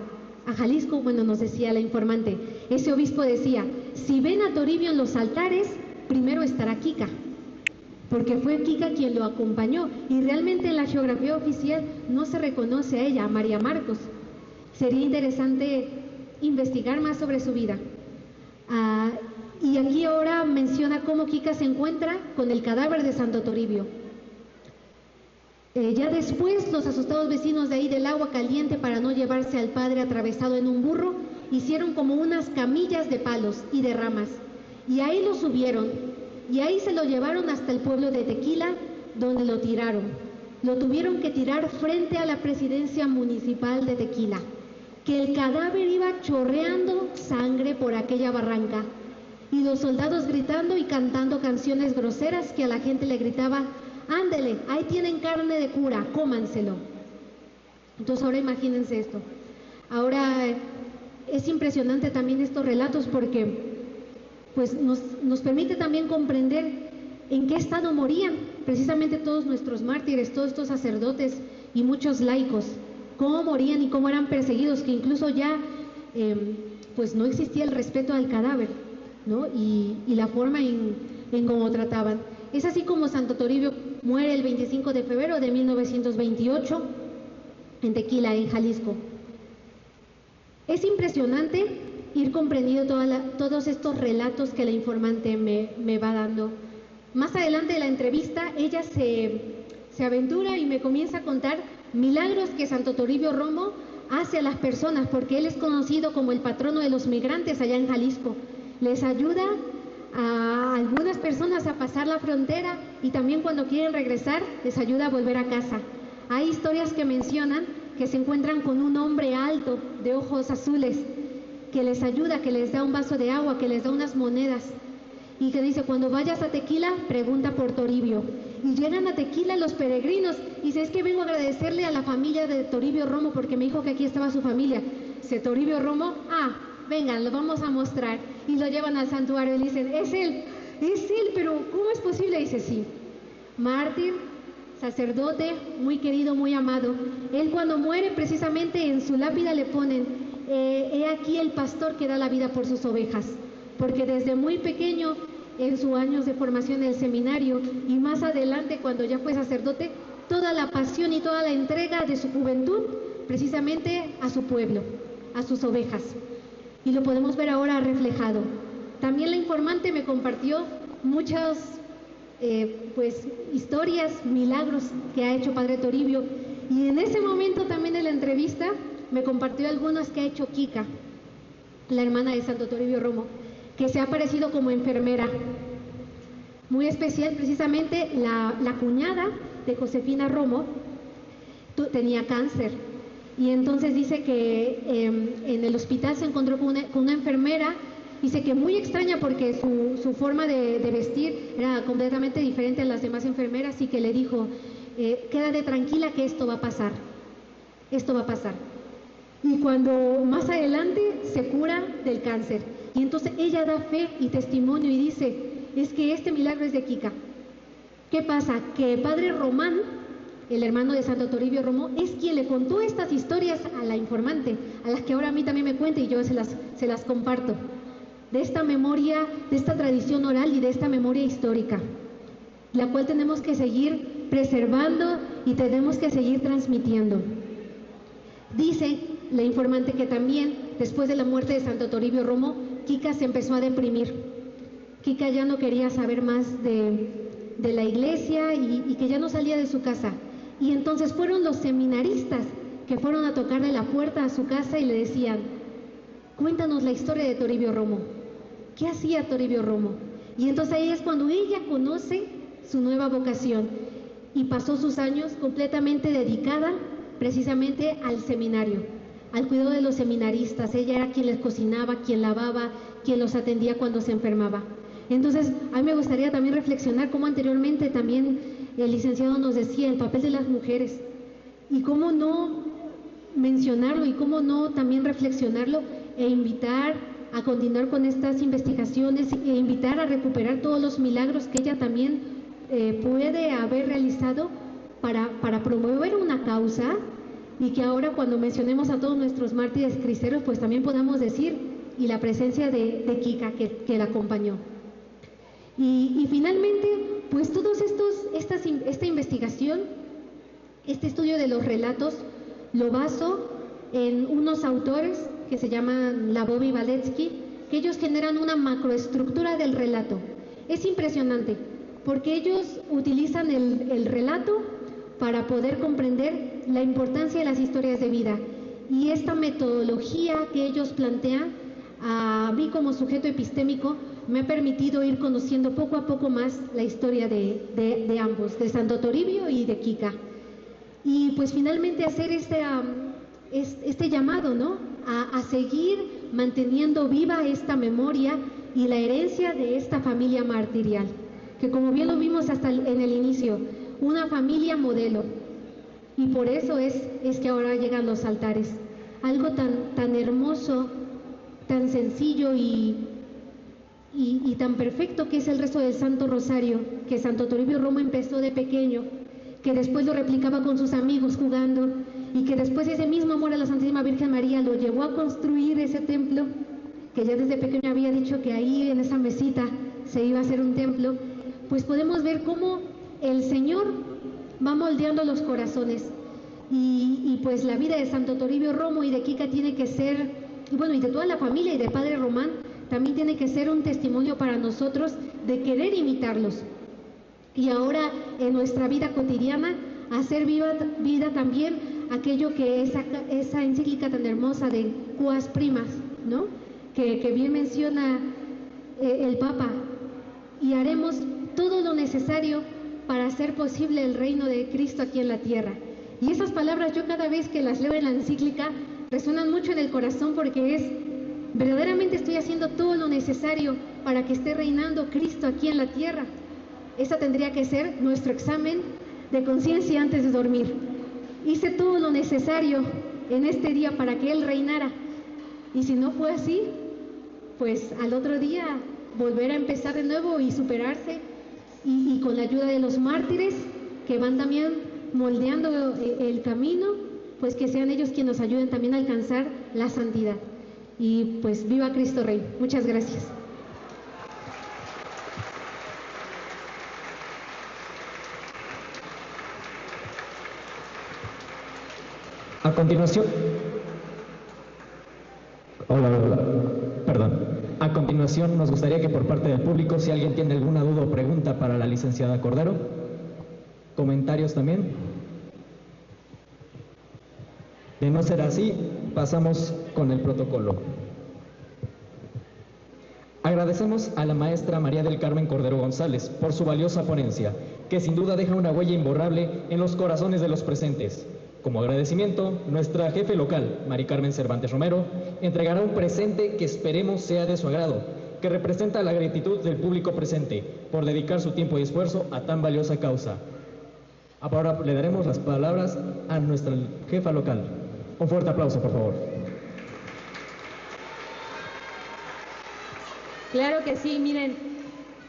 Jalisco, bueno, nos decía la informante, ese obispo decía, si ven a Toribio en los altares, primero estará Kika, porque fue Kika quien lo acompañó. Y realmente en la geografía oficial no se reconoce a ella, a María Marcos. Sería interesante investigar más sobre su vida. Y aquí ahora menciona cómo Kika se encuentra con el cadáver de Santo Toribio. Ya después los asustados vecinos de ahí del agua caliente, para no llevarse al padre atravesado en un burro, hicieron como unas camillas de palos y de ramas, y ahí lo subieron, y ahí se lo llevaron hasta el pueblo de Tequila, donde lo tiraron. Lo tuvieron que tirar frente a la presidencia municipal de Tequila, que el cadáver iba chorreando sangre por aquella barranca, y los soldados gritando y cantando canciones groseras que a la gente le gritaba, ándele, ahí tienen carne de cura, cómanselo. Entonces ahora imagínense esto. Ahora es impresionante también estos relatos porque pues nos permite también comprender en qué estado morían precisamente todos nuestros mártires, todos estos sacerdotes y muchos laicos, cómo morían y cómo eran perseguidos, que incluso ya pues no existía el respeto al cadáver, ¿no? Y la forma en cómo trataban. Es así como Santo Toribio muere el 25 de febrero de 1928 en Tequila, en Jalisco. Es impresionante ir comprendiendo todos estos relatos que la informante me va dando. Más adelante de la entrevista, ella se aventura y me comienza a contar milagros que Santo Toribio Romo hace a las personas, porque él es conocido como el patrono de los migrantes allá en Jalisco. Les ayuda a algunas personas a pasar la frontera y también cuando quieren regresar les ayuda a volver a casa. Hay historias que mencionan que se encuentran con un hombre alto de ojos azules que les ayuda, que les da un vaso de agua, que les da unas monedas y que dice: cuando vayas a Tequila, pregunta por Toribio. Y llegan a Tequila los peregrinos y dice: es que vengo a agradecerle a la familia de Toribio Romo porque me dijo que aquí estaba su familia. Dice: Toribio Romo, vengan, lo vamos a mostrar. Y lo llevan al santuario y le dicen: es él, pero ¿cómo es posible? Dice: sí, mártir, sacerdote, muy querido, muy amado. Él cuando muere, precisamente en su lápida le ponen: he aquí el pastor que da la vida por sus ovejas, porque desde muy pequeño, en sus años de formación en el seminario y más adelante cuando ya fue sacerdote, toda la pasión y toda la entrega de su juventud precisamente a su pueblo, a sus ovejas. Y lo podemos ver ahora reflejado. También la informante me compartió muchas historias, milagros que ha hecho Padre Toribio, y en ese momento también de la entrevista me compartió algunos que ha hecho Kika, la hermana de Santo Toribio Romo, que se ha aparecido como enfermera. Muy especial, precisamente la cuñada de Josefina Romo tenía cáncer, y entonces dice que en el hospital se encontró con una enfermera. Dice que muy extraña porque su forma de vestir era completamente diferente a las demás enfermeras, y que le dijo: quédate tranquila que esto va a pasar, esto va a pasar. Y cuando más adelante se cura del cáncer, y entonces ella da fe y testimonio y dice: es que este milagro es de Kika. ¿Qué pasa? Que Padre Román, el hermano de Santo Toribio Romo, es quien le contó estas historias a la informante, a las que ahora a mí también me cuenta y yo se las comparto, de esta memoria, de esta tradición oral y de esta memoria histórica, la cual tenemos que seguir preservando y tenemos que seguir transmitiendo. Dice la informante que también, después de la muerte de Santo Toribio Romo, Kika se empezó a deprimir. Kika ya no quería saber más de la iglesia y que ya no salía de su casa. Y entonces fueron los seminaristas que fueron a tocarle la puerta a su casa y le decían: cuéntanos la historia de Toribio Romo. ¿Qué hacía Toribio Romo? Y entonces ahí es cuando ella conoce su nueva vocación y pasó sus años completamente dedicada precisamente al seminario, al cuidado de los seminaristas. Ella era quien les cocinaba, quien lavaba, quien los atendía cuando se enfermaba. Entonces, a mí me gustaría también reflexionar cómo anteriormente también el licenciado nos decía el papel de las mujeres, y cómo no mencionarlo y cómo no también reflexionarlo e invitar a continuar con estas investigaciones e invitar a recuperar todos los milagros que ella también puede haber realizado para promover una causa, y que ahora cuando mencionemos a todos nuestros mártires cristeros pues también podamos decir: y la presencia de Kika que la acompañó. Y finalmente, pues esta investigación, este estudio de los relatos, lo baso en unos autores que se llaman Labov y Valetsky, que ellos generan una macroestructura del relato. Es impresionante, porque ellos utilizan el relato para poder comprender la importancia de las historias de vida. Y esta metodología que ellos plantean, a mí como sujeto epistémico, me ha permitido ir conociendo poco a poco más la historia de ambos, de Santo Toribio y de Kika. Y pues finalmente hacer este llamado, ¿no?, a seguir manteniendo viva esta memoria y la herencia de esta familia martirial, que como bien lo vimos hasta en el inicio, una familia modelo. Y por eso es que ahora llegan los altares, algo tan hermoso, tan sencillo y tan perfecto que es el rezo del Santo Rosario, que Santo Toribio Romo empezó de pequeño, que después lo replicaba con sus amigos jugando, y que después ese mismo amor a la Santísima Virgen María lo llevó a construir ese templo, que ya desde pequeño había dicho que ahí en esa mesita se iba a hacer un templo. pues podemos ver cómo el Señor va moldeando los corazones. Y pues la vida de Santo Toribio Romo y de Kika tiene que ser, y bueno, y de toda la familia y de Padre Román, también tiene que ser un testimonio para nosotros de querer imitarlos. Y ahora en nuestra vida cotidiana, hacer vida también aquello que esa encíclica tan hermosa de Quas Primas, ¿no? Que bien menciona el Papa, y haremos todo lo necesario para hacer posible el reino de Cristo aquí en la tierra. Y esas palabras, yo cada vez que las leo en la encíclica, resuenan mucho en el corazón, porque es, verdaderamente estoy haciendo todo lo necesario para que esté reinando Cristo aquí en la tierra. Esa tendría que ser nuestro examen de conciencia antes de dormir. Hice todo lo necesario en este día para que Él reinara. Y si no fue así, pues al otro día volver a empezar de nuevo y superarse, y con la ayuda de los mártires que van también moldeando el camino, pues que sean ellos quienes nos ayuden también a alcanzar la santidad. Y pues viva Cristo Rey. Muchas gracias. A continuación, A continuación, nos gustaría que por parte del público, si alguien tiene alguna duda o pregunta para la licenciada Cordero, comentarios también. De no ser así, pasamos con el protocolo. Agradecemos a la maestra María del Carmen Cordero González por su valiosa ponencia, que sin duda deja una huella imborrable en los corazones de los presentes. Como agradecimiento, nuestra jefe local, Mari Carmen Cervantes Romero, entregará un presente que esperemos sea de su agrado, que representa la gratitud del público presente por dedicar su tiempo y esfuerzo a tan valiosa causa. Ahora le daremos las palabras a nuestra jefa local. Un fuerte aplauso, por favor. Claro que sí, miren,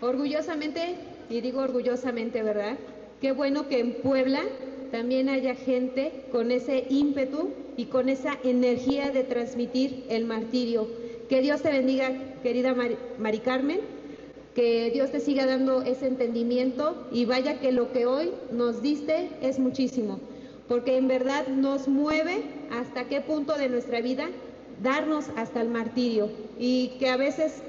orgullosamente, y digo orgullosamente, ¿verdad? Qué bueno que en Puebla también haya gente con ese ímpetu y con esa energía de transmitir el martirio. Que Dios te bendiga, querida Mari Carmen, que Dios te siga dando ese entendimiento, y vaya que lo que hoy nos diste es muchísimo, porque en verdad nos mueve hasta qué punto de nuestra vida darnos hasta el martirio, y que a veces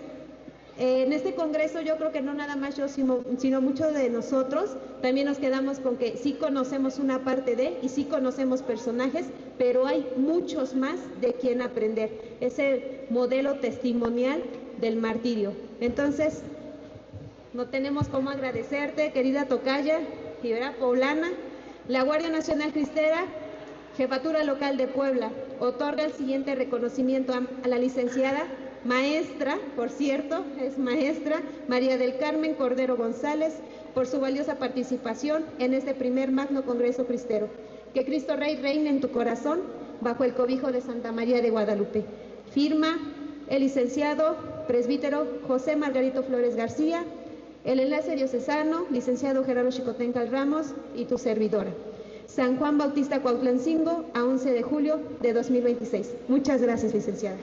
en este congreso yo creo que no nada más yo, sino muchos de nosotros también nos quedamos con que sí conocemos una parte de, y sí conocemos personajes, pero hay muchos más de quien aprender. Es el modelo testimonial del martirio. Entonces, no tenemos cómo agradecerte, querida tocaya y poblana. La Guardia Nacional Cristera, Jefatura Local de Puebla, otorga el siguiente reconocimiento a la licenciada maestra, por cierto, es maestra María del Carmen Cordero González, por su valiosa participación en este primer Magno Congreso Cristero. Que Cristo Rey reine en tu corazón bajo el cobijo de Santa María de Guadalupe. Firma el licenciado presbítero José Margarito Flores García, el enlace diocesano, licenciado Gerardo Xicotencal Ramos, y tu servidora. San Juan Bautista Cuautlancingo, a 11 de julio de 2026. Muchas gracias, licenciada.